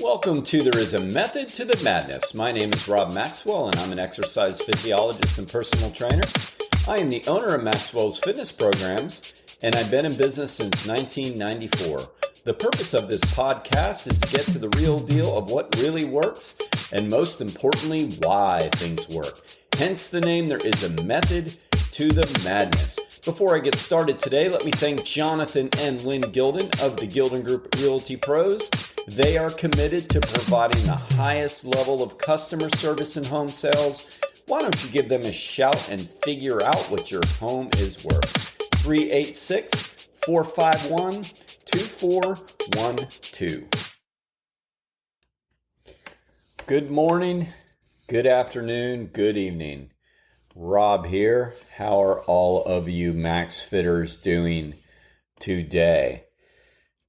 Welcome to There Is a Method to the Madness. My name is Rob Maxwell, and I'm an exercise physiologist and personal trainer. I am the owner of Maxwell's fitness programs, and I've been in business since 1994. The purpose of this podcast is to get to the real deal of what really works, and most importantly, why things work. Hence the name, There Is a Method to the Madness. Before I get started today, let me thank Jonathan and Lynn Gilden of the Gilden Group Realty Pros. They are committed to providing the highest level of customer service in home sales. Why don't you give them a shout and figure out what your home is worth? 386-451-2412. Good morning, good afternoon, good evening. Rob here. How are all of you Max Fitters doing today?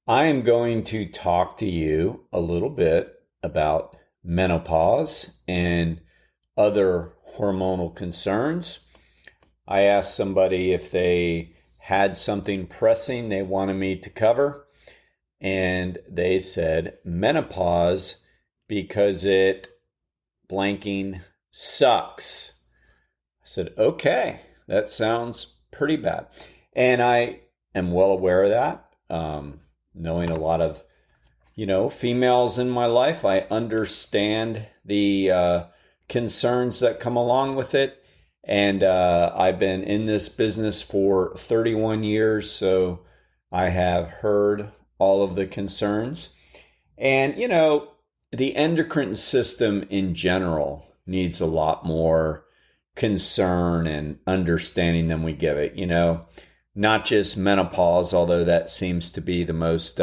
I am going to talk to you a little bit about menopause and other hormonal concerns. I asked somebody if they had something pressing they wanted me to cover, and they said menopause because it blanking sucks. I said, okay, that sounds pretty bad. And I am well aware of that. Knowing a lot of, females in my life, I understand the concerns that come along with it. And I've been in this business for 31 years, so I have heard all of the concerns. And, the endocrine system in general needs a lot more concern and understanding than we give it, not just menopause, although that seems to be the most,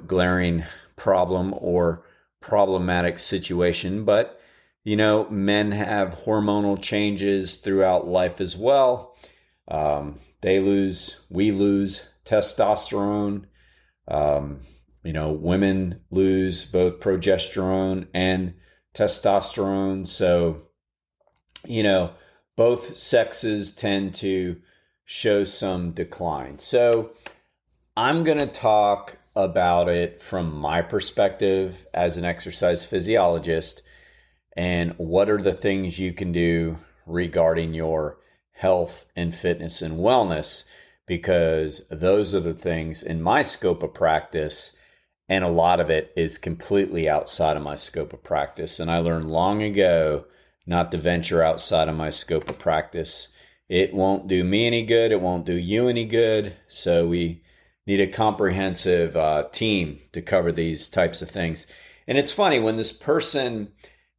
glaring problem or problematic situation. But, men have hormonal changes throughout life as well. We lose testosterone. Women lose both progesterone and testosterone. So, both sexes tend to show some decline. So I'm going to talk about it from my perspective as an exercise physiologist and what are the things you can do regarding your health and fitness and wellness, because those are the things in my scope of practice, and a lot of it is completely outside of my scope of practice. And I learned long ago not to venture outside of my scope of practice. It won't do me any good. It won't do you any good. So we need a comprehensive team to cover these types of things. And it's funny, when this person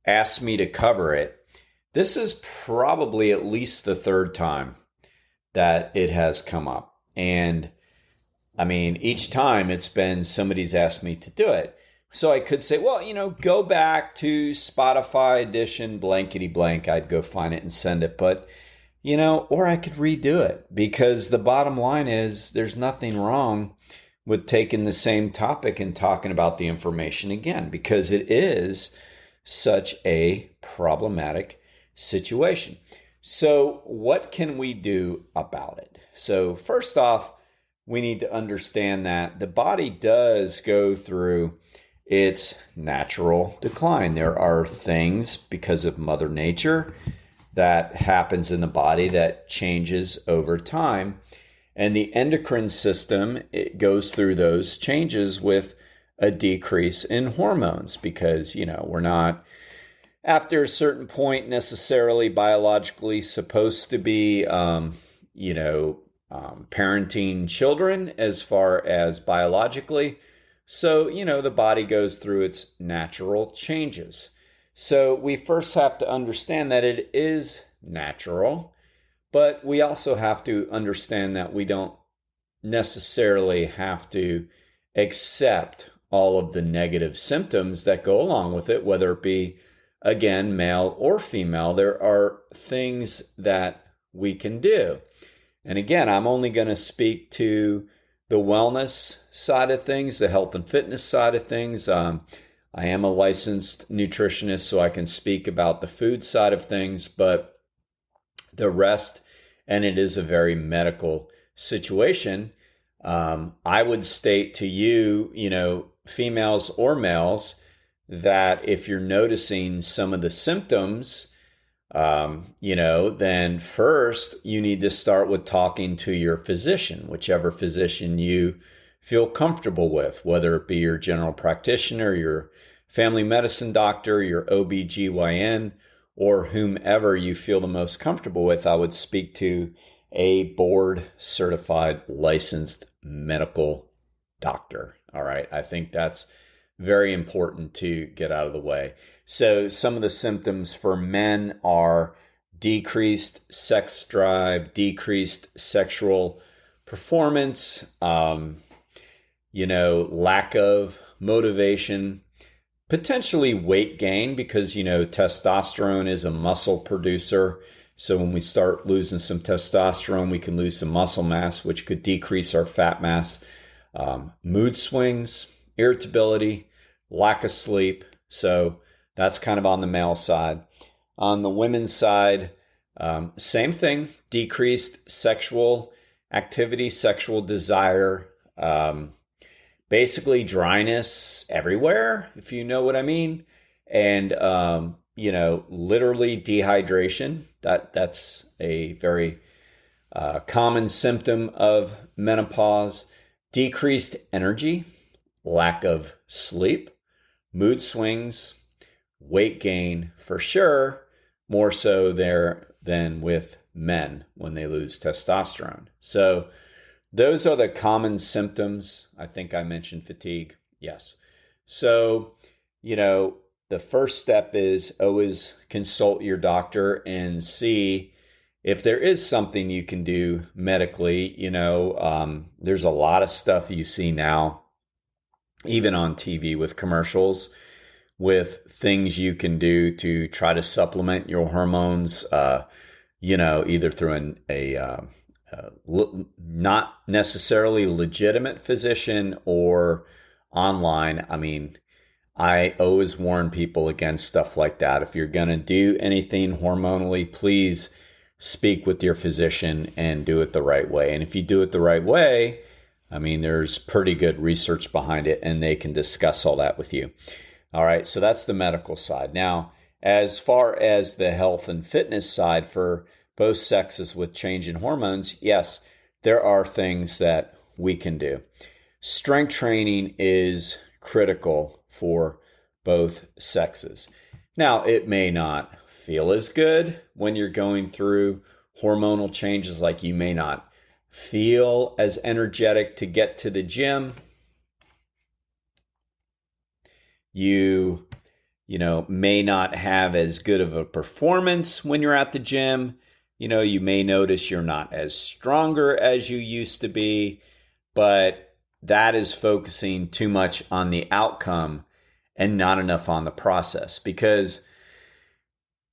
asked me to cover it, this is probably at least the third time that it has come up. And I mean, each time it's been somebody's asked me to do it. So I could say, well, go back to Spotify edition blankety blank. I'd go find it and send it. But, or I could redo it, because the bottom line is there's nothing wrong with taking the same topic and talking about the information again, because it is such a problematic situation. So what can we do about it? So first off, we need to understand that the body does go through its natural decline. There are things, because of Mother Nature, that happens in the body that changes over time. And the endocrine system, it goes through those changes with a decrease in hormones, because, we're not, after a certain point, necessarily biologically supposed to be, parenting children as far as biologically. So, the body goes through its natural changes. So we first have to understand that it is natural, but we also have to understand that we don't necessarily have to accept all of the negative symptoms that go along with it, whether it be, again, male or female. There are things that we can do. And again, I'm only going to speak to the wellness side of things, the health and fitness side of things. I am a licensed nutritionist, so I can speak about the food side of things, but the rest, and it is a very medical situation, I would state to you, females or males, that if you're noticing some of the symptoms, then first you need to start with talking to your physician, whichever physician you feel comfortable with, whether it be your general practitioner, your family medicine doctor, your OBGYN, or whomever you feel the most comfortable with. I would speak to a board certified licensed medical doctor. All right. I think that's very important to get out of the way. So some of the symptoms for men are decreased sex drive, decreased sexual performance, lack of motivation, potentially weight gain because, testosterone is a muscle producer. So when we start losing some testosterone, we can lose some muscle mass, which could decrease our fat mass. Mood swings, irritability, lack of sleep. So that's kind of on the male side. On the women's side, same thing, decreased sexual activity, sexual desire, basically dryness everywhere, if you know what I mean. And, literally dehydration. That's a very common symptom of menopause. Decreased energy, lack of sleep, mood swings, weight gain for sure, more so there than with men when they lose testosterone. So those are the common symptoms. I think I mentioned fatigue. Yes. So, the first step is always consult your doctor and see if there is something you can do medically. There's a lot of stuff you see now, even on TV with commercials, with things you can do to try to supplement your hormones, either through a not necessarily legitimate physician or online. I mean, I always warn people against stuff like that. If you're going to do anything hormonally, please speak with your physician and do it the right way. And if you do it the right way, there's pretty good research behind it and they can discuss all that with you. All right, so that's the medical side. Now, as far as the health and fitness side for both sexes with change in hormones, yes, there are things that we can do. Strength training is critical for both sexes. Now, it may not feel as good when you're going through hormonal changes, like you may not feel as energetic to get to the gym. You may not have as good of a performance when you're at the gym. You may notice you're not as stronger as you used to be, but that is focusing too much on the outcome and not enough on the process. Because,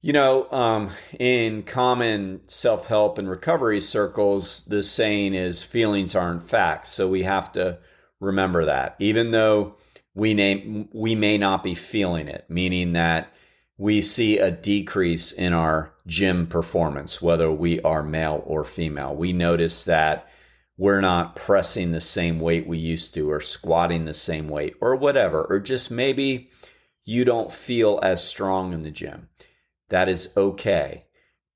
in common self-help and recovery circles, the saying is feelings aren't facts. So we have to remember that, even though we may not be feeling it, meaning that we see a decrease in our gym performance, whether we are male or female. We notice that we're not pressing the same weight we used to, or squatting the same weight, or whatever, or just maybe you don't feel as strong in the gym. That is okay.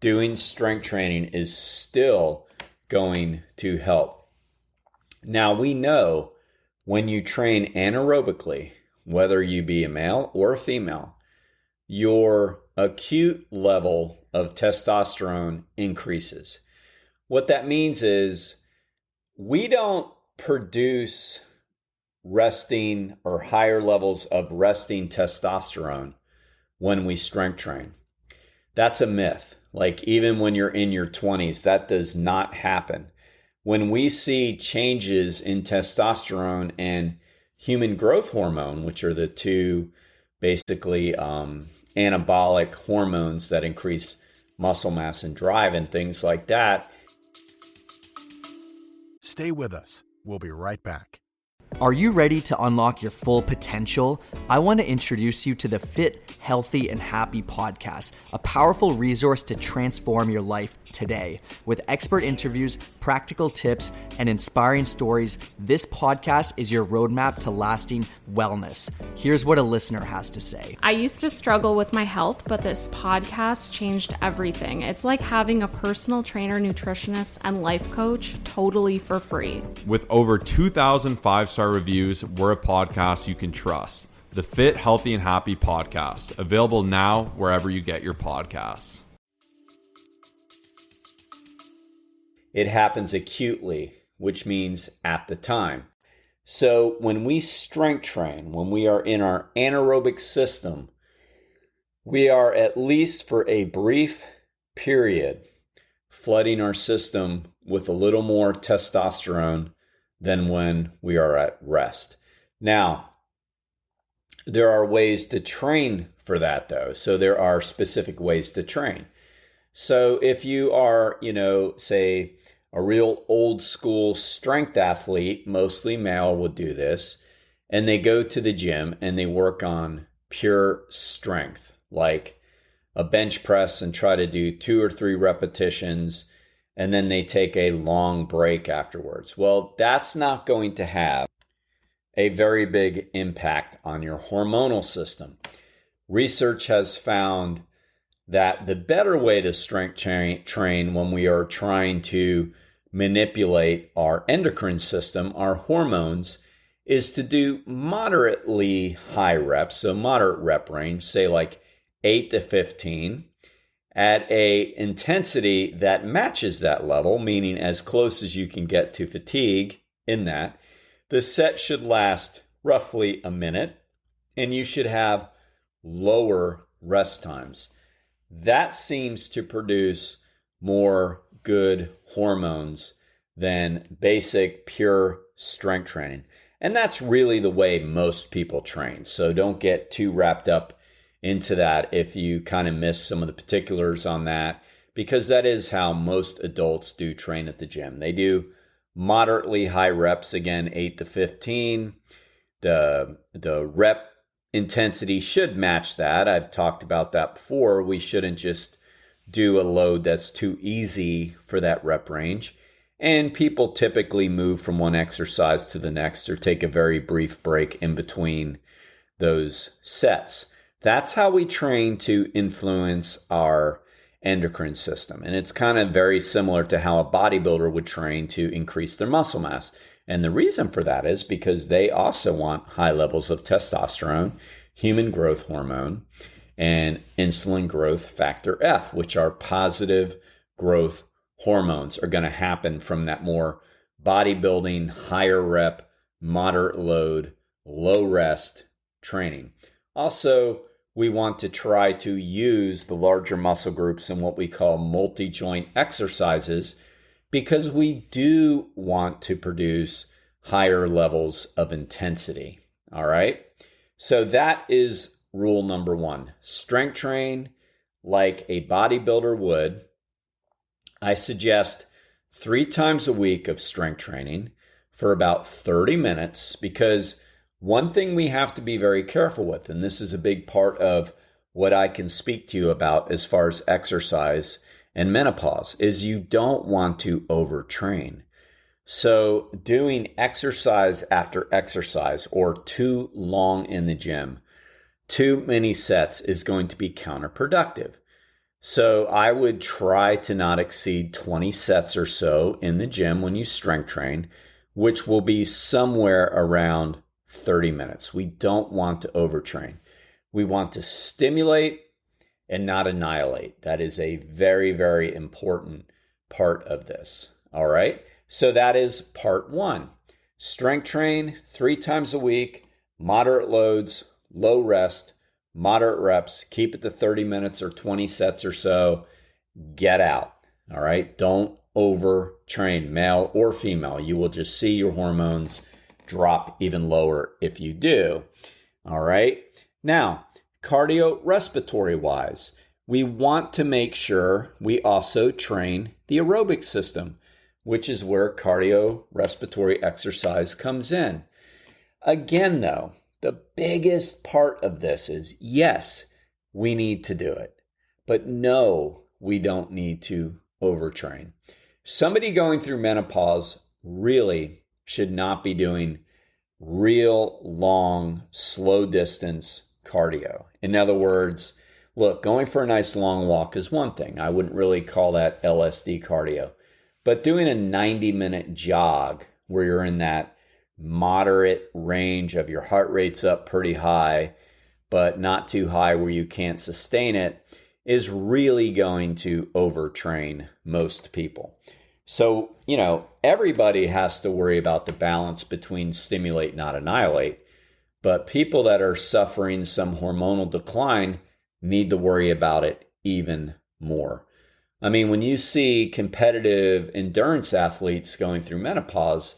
Doing strength training is still going to help. Now, we know when you train anaerobically, whether you be a male or a female, your acute level of testosterone increases. What that means is we don't produce resting or higher levels of resting testosterone when we strength train. That's a myth. Like, even when you're in your 20s, that does not happen. When we see changes in testosterone and human growth hormone, which are the two basically anabolic hormones that increase muscle mass and drive and things like that. Stay with us. We'll be right back. Are you ready to unlock your full potential? I want to introduce you to the Fit, Healthy, and Happy podcast, a powerful resource to transform your life today. With expert interviews, practical tips, and inspiring stories, this podcast is your roadmap to lasting wellness. Here's what a listener has to say. I used to struggle with my health, but this podcast changed everything. It's like having a personal trainer, nutritionist, and life coach totally for free. With over 2,000 five-star reviews, we're a podcast you can trust. The Fit, Healthy, and Happy podcast, available now wherever you get your podcasts. It happens acutely, which means at the time. So when we strength train, when we are in our anaerobic system, we are, at least for a brief period, flooding our system with a little more testosterone than when we are at rest. Now, there are ways to train for that, though. So there are specific ways to train. So if you are, say, a real old school strength athlete, mostly male, will do this, and they go to the gym and they work on pure strength, like a bench press, and try to do 2 or 3 repetitions, and then they take a long break afterwards. Well, that's not going to have a very big impact on your hormonal system. Research has found that the better way to strength train when we are trying to manipulate our endocrine system, our hormones, is to do moderately high reps, so moderate rep range, say like 8 to 15, at a intensity that matches that level, meaning as close as you can get to fatigue in that. The set should last roughly a minute, and you should have lower rest times. That seems to produce more good hormones than basic pure strength training. And that's really the way most people train. So don't get too wrapped up into that if you kind of miss some of the particulars on that, because that is how most adults do train at the gym. They do moderately high reps, again, 8 to 15. The rep intensity should match that. I've talked about that before. We shouldn't just do a load that's too easy for that rep range. And people typically move from one exercise to the next or take a very brief break in between those sets. That's how we train to influence our endocrine system. And it's kind of very similar to how a bodybuilder would train to increase their muscle mass. And the reason for that is because they also want high levels of testosterone, human growth hormone, and insulin growth factor F, which are positive growth hormones, are going to happen from that more bodybuilding, higher rep, moderate load, low rest training. Also, we want to try to use the larger muscle groups in what we call multi-joint exercises, because we do want to produce higher levels of intensity. All right. So that is rule number 1. Strength train like a bodybuilder would. I suggest 3 times a week of strength training for about 30 minutes, because one thing we have to be very careful with, and this is a big part of what I can speak to you about as far as exercise and menopause, is you don't want to overtrain. So doing exercise after exercise or too long in the gym, too many sets, is going to be counterproductive. So I would try to not exceed 20 sets or so in the gym when you strength train, which will be somewhere around 30 minutes. We don't want to overtrain. We want to stimulate and not annihilate. That is a very, very important part of this. All right. So that is part 1. Strength train 3 times a week, moderate loads, low rest, moderate reps, keep it to 30 minutes or 20 sets or so, get out. All right. Don't overtrain, male or female. You will just see your hormones drop even lower if you do. All right. Now, cardiorespiratory wise, we want to make sure we also train the aerobic system, which is where cardiorespiratory exercise comes in. Again, though, the biggest part of this is yes, we need to do it, but no, we don't need to overtrain. Somebody going through menopause really should not be doing real long, slow distance cardio. In other words, look, going for a nice long walk is one thing. I wouldn't really call that LSD cardio. But doing a 90-minute jog where you're in that moderate range of your heart rate's up pretty high, but not too high where you can't sustain it, is really going to overtrain most people. So, everybody has to worry about the balance between stimulate, not annihilate. But people that are suffering some hormonal decline need to worry about it even more. I mean, when you see competitive endurance athletes going through menopause,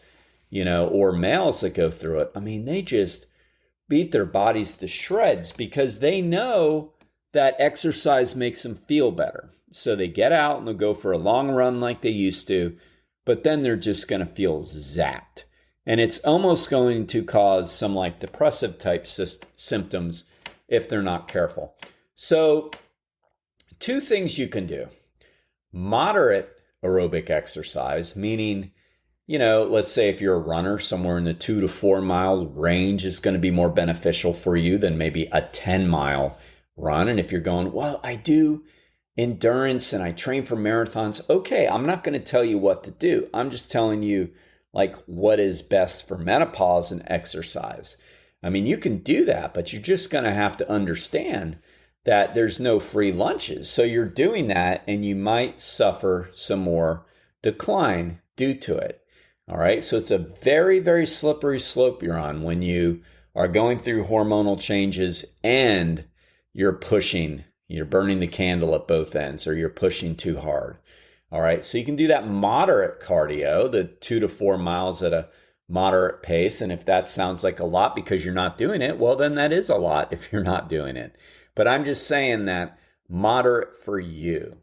or males that go through it, I mean, they just beat their bodies to shreds because they know that exercise makes them feel better. So they get out and they'll go for a long run like they used to, but then they're just going to feel zapped. And it's almost going to cause some like depressive type symptoms if they're not careful. So 2 things you can do. Moderate aerobic exercise, meaning, let's say if you're a runner, somewhere in the 2 to 4 mile range is going to be more beneficial for you than maybe a 10-mile run. And if you're going, well, I do endurance and I train for marathons. Okay, I'm not going to tell you what to do. I'm just telling you like what is best for menopause and exercise. I mean, you can do that, but you're just going to have to understand that there's no free lunches. So you're doing that and you might suffer some more decline due to it. All right. So it's a very, very slippery slope you're on when you are going through hormonal changes and you're burning the candle at both ends, or you're pushing too hard. All right. So you can do that moderate cardio, the 2 to 4 miles at a moderate pace. And if that sounds like a lot because you're not doing it, well, then that is a lot if you're not doing it. But I'm just saying that moderate for you,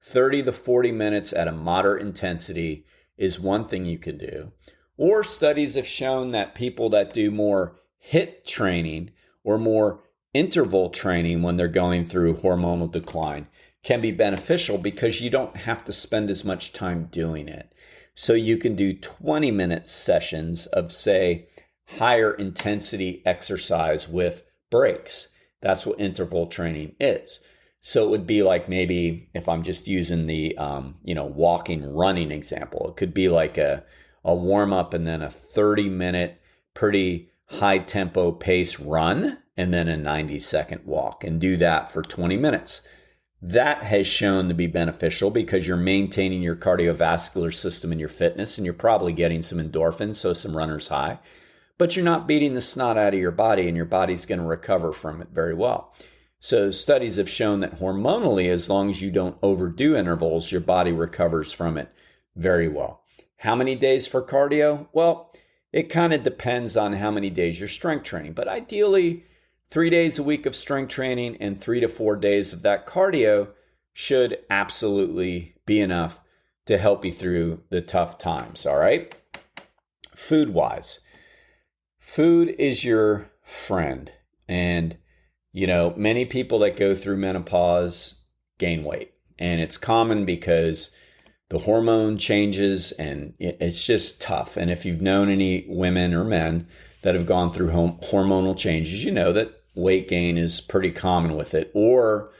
30 to 40 minutes at a moderate intensity is one thing you can do. Or studies have shown that people that do more HIIT training or more interval training when they're going through hormonal decline can be beneficial because you don't have to spend as much time doing it. So you can do 20-minute sessions of, say, higher intensity exercise with breaks. That's what interval training is. So it would be like, maybe if I'm just using the, walking, running example, it could be like a warm up and then a 30-minute, pretty high tempo pace run, and then a 90-second walk, and do that for 20 minutes. That has shown to be beneficial because you're maintaining your cardiovascular system and your fitness, and you're probably getting some endorphins, so some runner's high. But you're not beating the snot out of your body, and your body's going to recover from it very well. So studies have shown that hormonally, as long as you don't overdo intervals, your body recovers from it very well. How many days for cardio? Well, it kind of depends on how many days you're strength training. But ideally, 3 days a week of strength training and 3 to 4 days of that cardio should absolutely be enough to help you through the tough times, all right? Food-wise. Food is your friend. And, many people that go through menopause gain weight. And it's common because the hormone changes and it's just tough. And if you've known any women or men that have gone through hormonal changes, you know that weight gain is pretty common with it, or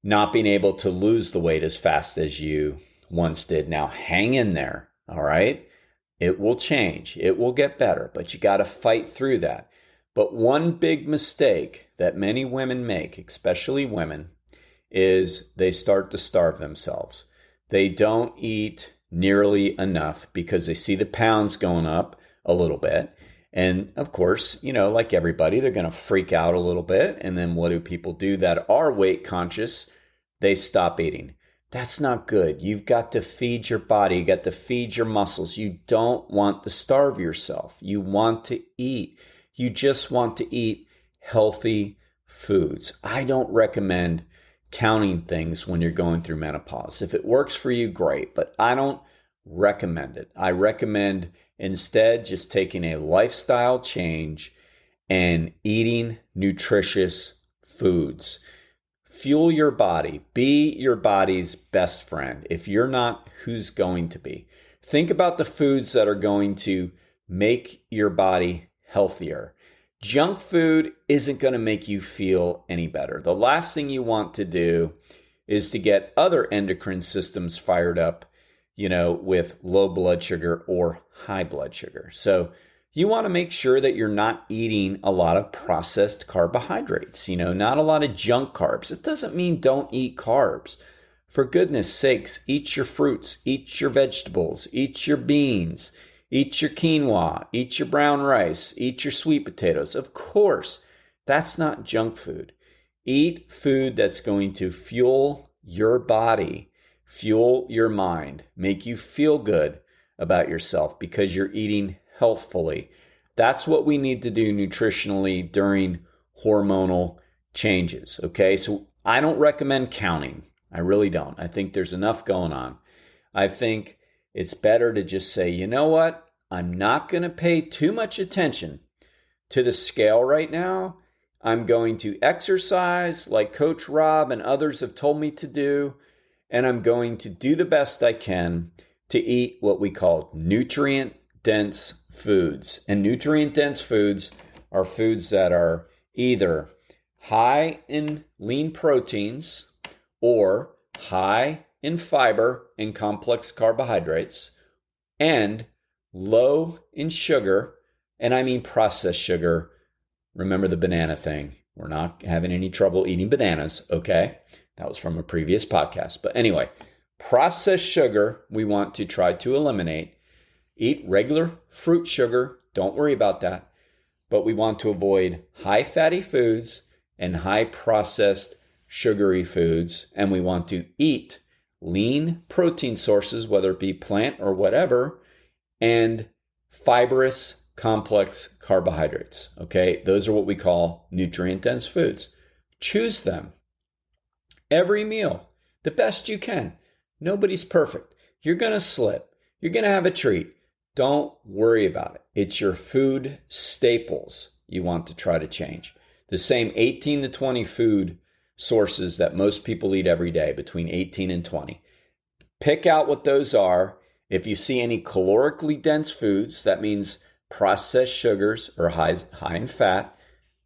not being able to lose the weight as fast as you once did. Now, hang in there, all right? It will change. It will get better, but you got to fight through that. But one big mistake that many women make, especially women, is they start to starve themselves. They don't eat nearly enough because they see the pounds going up a little bit. And of course, like everybody, they're going to freak out a little bit. And then what do people do that are weight conscious? They stop eating. That's not good. You've got to feed your body. You got to feed your muscles. You don't want to starve yourself. You want to eat. You just want to eat healthy foods. I don't recommend counting things when you're going through menopause. If it works for you, great, but I don't recommend it. I recommend Instead, just taking a lifestyle change and eating nutritious foods. Fuel your body. Be your body's best friend. If you're not, who's going to be? Think about the foods that are going to make your body healthier. Junk food isn't going to make you feel any better. The last thing you want to do is to get other endocrine systems fired up, with low blood sugar or high blood sugar. So you want to make sure that you're not eating a lot of processed carbohydrates, not a lot of junk carbs. It doesn't mean don't eat carbs. For goodness sakes, eat your fruits, eat your vegetables, eat your beans, eat your quinoa, eat your brown rice, eat your sweet potatoes. Of course, that's not junk food. Eat food that's going to fuel your body, fuel your mind, make you feel good about yourself because you're eating healthfully. That's what we need to do nutritionally during hormonal changes, okay? So I don't recommend counting. I really don't. I think there's enough going on. I think it's better to just say, you know what? I'm not going to pay too much attention to the scale right now. I'm going to exercise like Coach Rob and others have told me to do, and I'm going to do the best I can to eat what we call nutrient-dense foods. And nutrient-dense foods are foods that are either high in lean proteins or high in fiber and complex carbohydrates and low in sugar, and I mean processed sugar. Remember the banana thing. We're not having any trouble eating bananas, okay? That was from a previous podcast. But anyway, processed sugar we want to try to eliminate. Eat regular fruit sugar. Don't worry about that. But we want to avoid high fatty foods and high processed sugary foods. And we want to eat lean protein sources, whether it be plant or whatever, and fibrous complex carbohydrates, okay? Those are what we call nutrient-dense foods. Choose them. Every meal, the best you can. Nobody's perfect. You're going to slip. You're going to have a treat. Don't worry about it. It's your food staples you want to try to change. The same 18 to 20 food sources that most people eat every day, between 18 and 20. Pick out what those are. If you see any calorically dense foods, that means processed sugars or high in fat,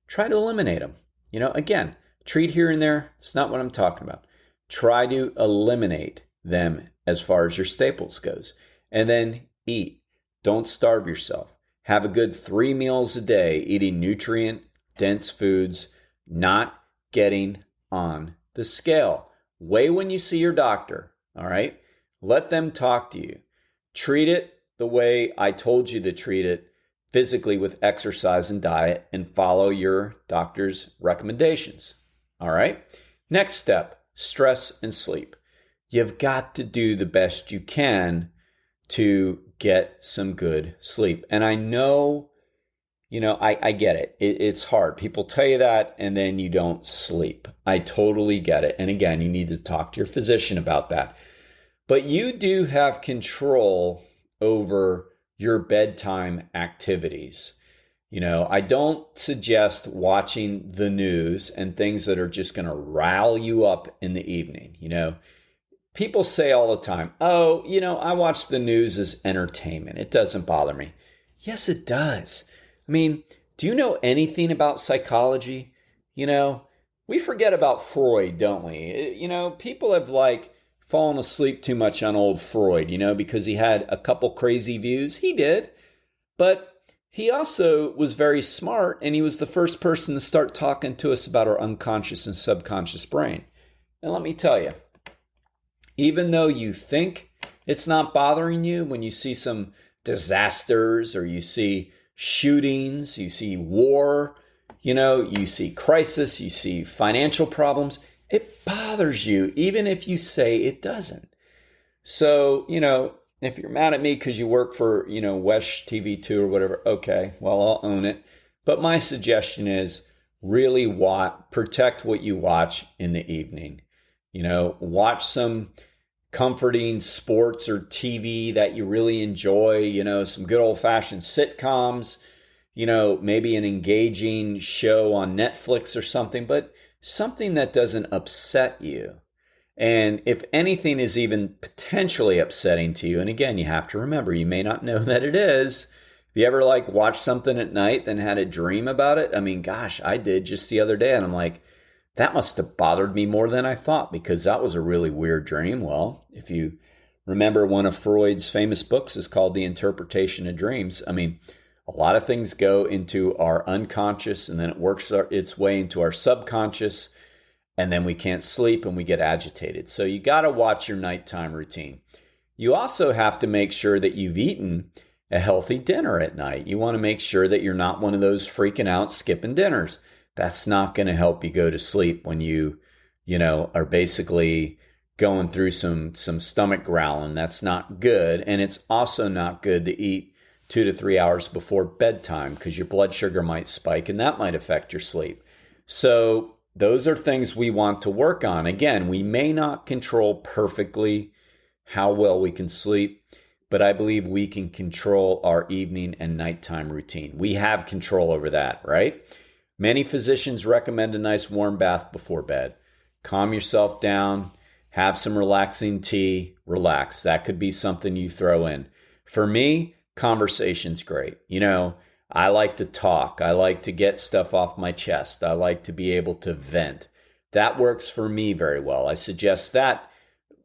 try to eliminate them. Again, treat here and there, it's not what I'm talking about. Try to eliminate them as far as your staples goes. And then eat. Don't starve yourself. Have a good 3 meals a day, eating nutrient-dense foods, not getting on the scale. Weigh when you see your doctor, all right? Let them talk to you. Treat it the way I told you to treat it physically with exercise and diet, and follow your doctor's recommendations. All right? Next step, stress and sleep. You've got to do the best you can to get some good sleep. And I know, I get it. It's hard. People tell you that and then you don't sleep. I totally get it. And again, you need to talk to your physician about that. But you do have control over your bedtime activities. I don't suggest watching the news and things that are just going to rile you up in the evening. People say all the time, oh, I watch the news as entertainment. It doesn't bother me. Yes, it does. I mean, do you know anything about psychology? We forget about Freud, don't we? People have fallen asleep too much on old Freud, because he had a couple crazy views. He did. But he also was very smart, and he was the first person to start talking to us about our unconscious and subconscious brain. And let me tell you, even though you think it's not bothering you when you see some disasters or you see shootings, you see war, you see crisis, you see financial problems, it bothers you, even if you say it doesn't. So, if you're mad at me because you work for, Wesh TV2 or whatever, okay, well, I'll own it. But my suggestion is really protect what you watch in the evening. Watch some comforting sports or TV that you really enjoy, some good old-fashioned sitcoms, maybe an engaging show on Netflix or something, but something that doesn't upset you. And if anything is even potentially upsetting to you, and again, you have to remember, you may not know that it is. If you ever watch something at night and had a dream about it, I mean, gosh, I did just the other day, and I'm like, that must have bothered me more than I thought because that was a really weird dream. Well, if you remember, one of Freud's famous books is called The Interpretation of Dreams. I mean, a lot of things go into our unconscious and then it works its way into our subconscious, and then we can't sleep and we get agitated. So you got to watch your nighttime routine. You also have to make sure that you've eaten a healthy dinner at night. You want to make sure that you're not one of those freaking out, skipping dinners. That's not going to help you go to sleep when you are basically going through some stomach growling. That's not good. And it's also not good to eat 2 to 3 hours before bedtime because your blood sugar might spike and that might affect your sleep. So those are things we want to work on. Again, we may not control perfectly how well we can sleep, but I believe we can control our evening and nighttime routine. We have control over that, right? Many physicians recommend a nice warm bath before bed. Calm yourself down, have some relaxing tea, relax. That could be something you throw in. For me, conversation's great. I like to talk. I like to get stuff off my chest. I like to be able to vent. That works for me very well. I suggest that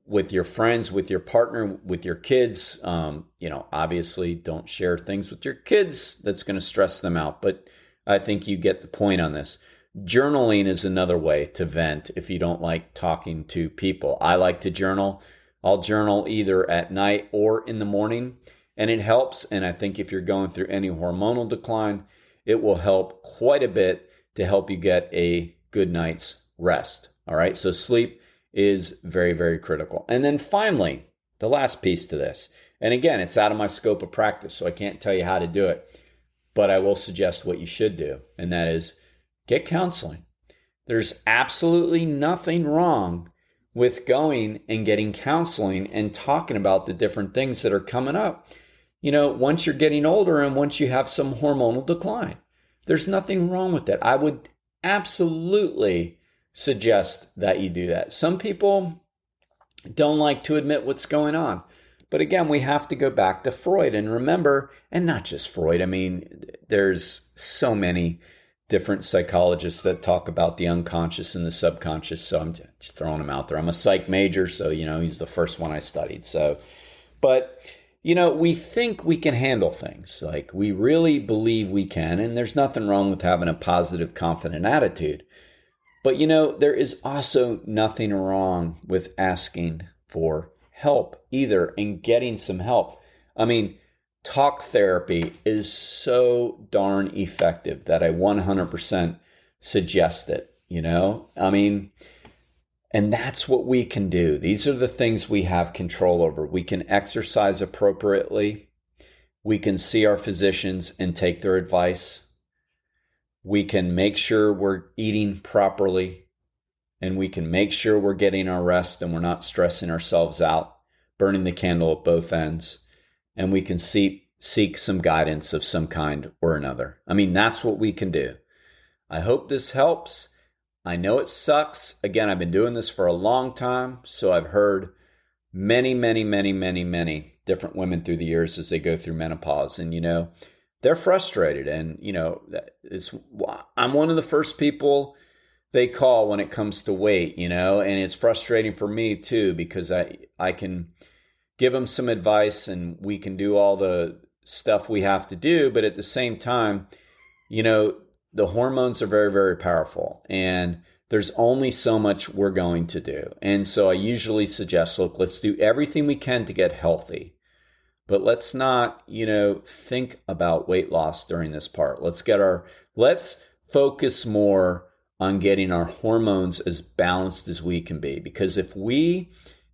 with your friends, with your partner, with your kids. Obviously don't share things with your kids that's going to stress them out, but I think you get the point on this. Journaling is another way to vent if you don't like talking to people. I like to journal. I'll journal either at night or in the morning, and it helps. And I think if you're going through any hormonal decline, it will help quite a bit to help you get a good night's rest. All right, so sleep is very, very critical. And then finally, the last piece to this, and again, it's out of my scope of practice, so I can't tell you how to do it, but I will suggest what you should do, and that is get counseling. There's absolutely nothing wrong with going and getting counseling and talking about the different things that are coming up. Once you're getting older and once you have some hormonal decline, there's nothing wrong with that. I would absolutely suggest that you do that. Some people don't like to admit what's going on. But again, we have to go back to Freud and remember, and not just Freud. I mean, there's so many different psychologists that talk about the unconscious and the subconscious. So I'm just throwing them out there. I'm a psych major, so, he's the first one I studied. But we think we can handle things. Like, we really believe we can, and there's nothing wrong with having a positive, confident attitude. But, there is also nothing wrong with asking for help either, and getting some help. I mean, talk therapy is so darn effective that I 100% suggest it, I mean, and that's what we can do. These are the things we have control over. We can exercise appropriately. We can see our physicians and take their advice. We can make sure we're eating properly, and we can make sure we're getting our rest and we're not stressing ourselves out, burning the candle at both ends, and we can seek some guidance of some kind or another. I mean, that's what we can do. I hope this helps. I know it sucks. Again, I've been doing this for a long time, so I've heard many, many, many, many, many different women through the years as they go through menopause, and they're frustrated, and I'm one of the first people they call when it comes to weight, and it's frustrating for me too, because I can give them some advice and we can do all the stuff we have to do, but at the same time, the hormones are very, very powerful, and there's only so much we're going to do. And so I usually suggest, look, let's do everything we can to get healthy, but let's not, think about weight loss during this part. Let's focus more on getting our hormones as balanced as we can be. Because if we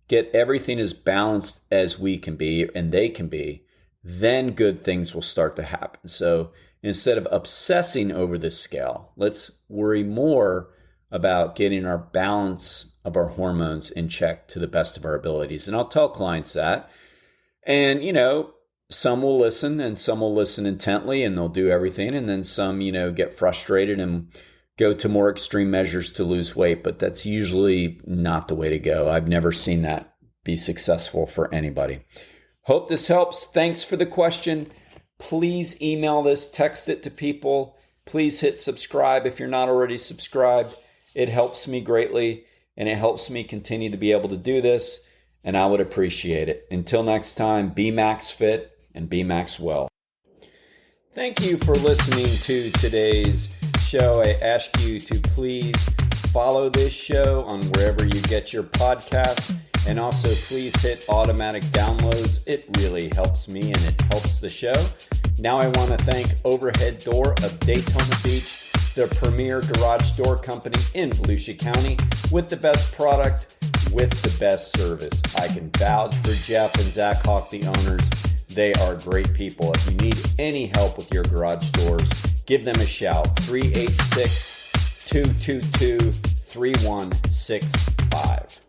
get everything as balanced as we can be and they can be, then good things will start to happen. So instead of obsessing over this scale, let's worry more about getting our balance of our hormones in check to the best of our abilities. And I'll tell clients that. And, some will listen and some will listen intently and they'll do everything. And then some, get frustrated and go to more extreme measures to lose weight. But that's usually not the way to go. I've never seen that be successful for anybody. Hope this helps. Thanks for the question. Please email this, text it to people. Please hit subscribe if you're not already subscribed. It helps me greatly and it helps me continue to be able to do this. And I would appreciate it. Until next time, be Max Fit and be Maxwell. Thank you for listening to today's show. I ask you to please follow this show on wherever you get your podcasts. And also please hit automatic downloads. It really helps me and it helps the show. Now I want to thank Overhead Door of Daytona Beach, the premier garage door company in Volusia County with the best product, with the best service. I can vouch for Jeff and Zach Hawk, the owners. They are great people. If you need any help with your garage doors, give them a shout. 386-222-3165.